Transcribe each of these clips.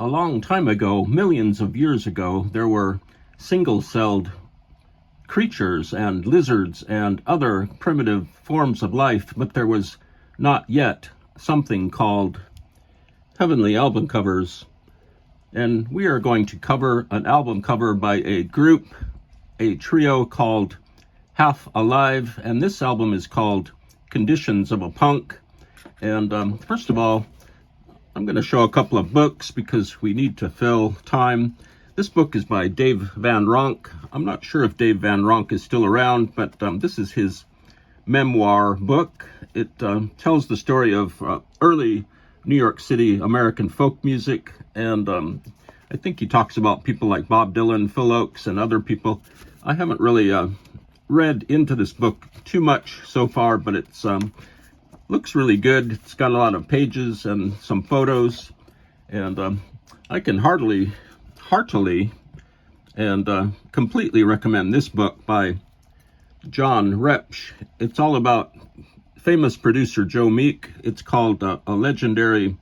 a long time ago, millions of years ago, there were single-celled creatures and lizards and other primitive forms of life, but there was not yet something called heavenly album covers. And we are going to cover an album cover by a group, a trio called Half Alive, and this album is called Conditions of a Punk. And first of all, I'm going to show a couple of books because we need to fill time. This book is by Dave Van Ronk. I'm not sure if Dave Van Ronk is still around, but this is his memoir book. It tells the story of early New York City American folk music, and I think he talks about people like Bob Dylan, Phil Oakes, and other people. I haven't really read into this book too much so far, but it's looks really good. It's got a lot of pages and some photos, and I can heartily and completely recommend this book by John Repsch. It's all about famous producer Joe Meek. It's called The Legendary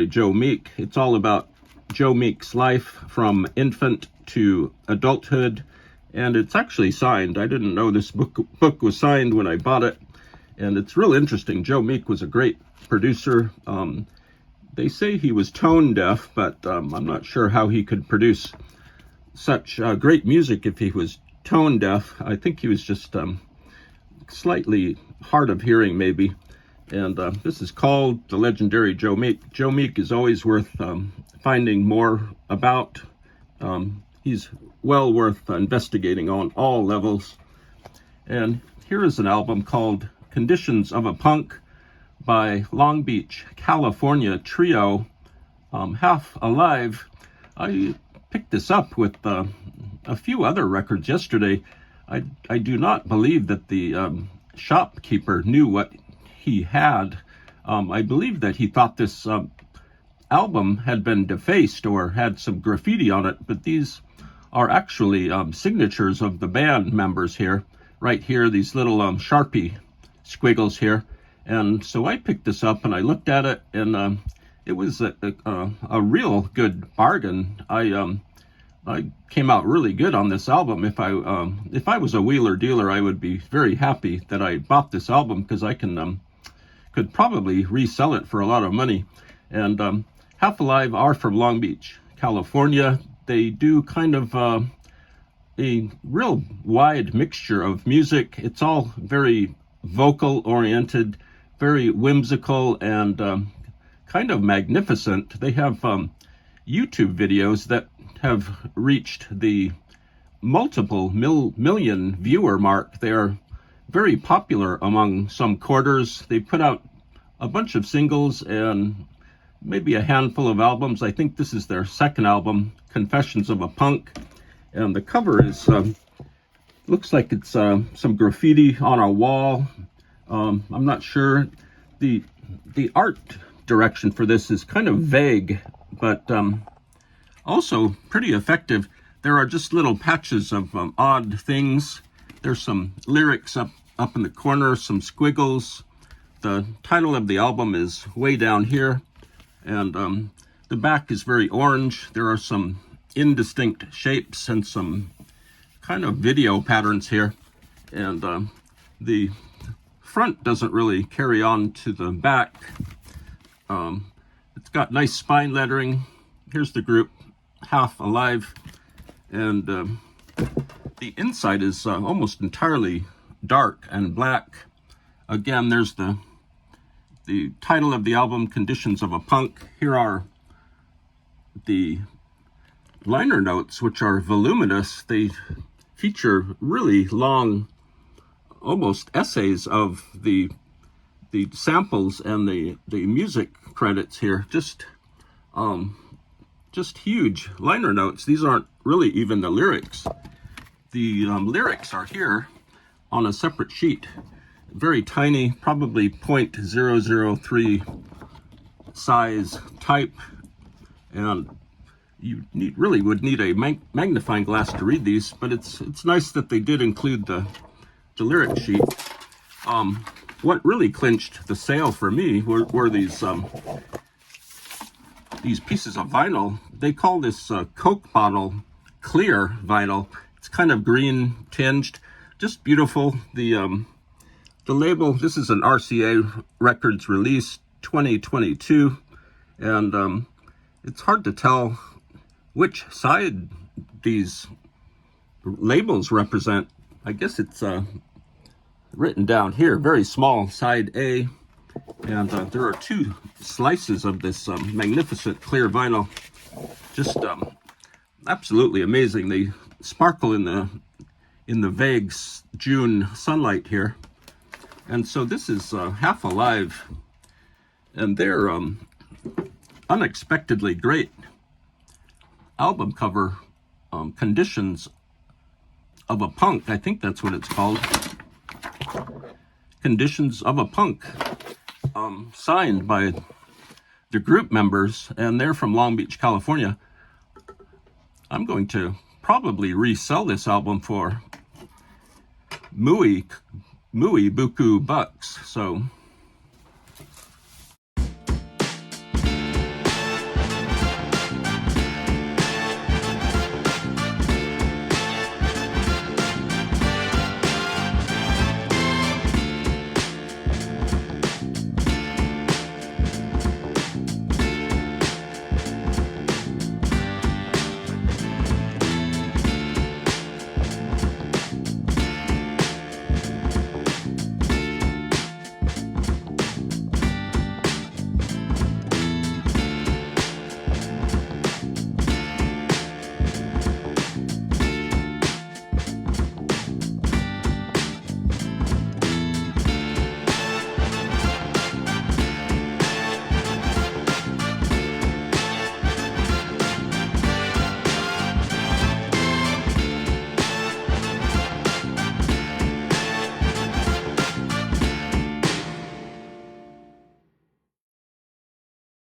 Joe Meek. It's all about Joe Meek's life from infant to adulthood, and it's actually signed. I didn't know this book was signed when I bought it, and it's real interesting. Joe Meek was a great producer. They say he was tone deaf, but I'm not sure how he could produce such great music if he was tone deaf. I think he was just slightly hard of hearing, maybe. And this is called The Legendary Joe Meek. Joe Meek is always worth finding more about. He's well worth investigating on all levels. And here is an album called Conditions of a Punk by Long Beach, California trio, Half Alive. I picked this up with a few other records yesterday. I do not believe that the shopkeeper knew what he had. I believe that he thought this album had been defaced or had some graffiti on it, but these are actually signatures of the band members here. Right here, these little Sharpie squiggles here. And so I picked this up and I looked at it, and it was a real good bargain. I came out really good on this album. If I was a wheeler dealer, I would be very happy that I bought this album, because I could probably resell it for a lot of money. And Half Alive are from Long Beach, California. They do kind of a real wide mixture of music. It's all very vocal oriented, very whimsical, and kind of magnificent. They have YouTube videos that have reached the multiple million viewer mark. They're very popular among some quarters. They put out a bunch of singles and maybe a handful of albums. I think this is their second album, Confessions of a Punk. And the cover is looks like it's some graffiti on a wall. I'm not sure. The art direction for this is kind of vague, but also pretty effective. There are just little patches of odd things. There's some lyrics up in the corner, some squiggles. The title of the album is way down here, and the back is very orange. There are some indistinct shapes and some kind of video patterns here, and the front doesn't really carry on to the back. It's got nice spine lettering. Here's the group, Half Alive, and the inside is almost entirely dark and black. Again, there's the title of the album, Conditions of a Punk. Here are the liner notes, which are voluminous. They feature really long, almost essays of the samples and the music credits here. Just huge liner notes. These aren't really even the lyrics. The lyrics are here on a separate sheet, very tiny, probably 0.003 size type, and you really would need a magnifying glass to read these, but it's nice that they did include the lyric sheet. What really clinched the sale for me were these these pieces of vinyl. They call this Coke bottle clear vinyl. It's kind of green tinged, just beautiful. The label, this is an RCA Records release 2022, and it's hard to tell which side these labels represent. I guess it's written down here, very small, side A, and there are two slices of this magnificent clear vinyl. Just absolutely amazing. They sparkle in the vague June sunlight here. And so this is Half Alive, and they're unexpectedly great album cover, Conditions of a Punk. I think that's what it's called. Conditions of a Punk, signed by the group members, and they're from Long Beach, California. I'm going to probably resell this album for muy buku bucks. So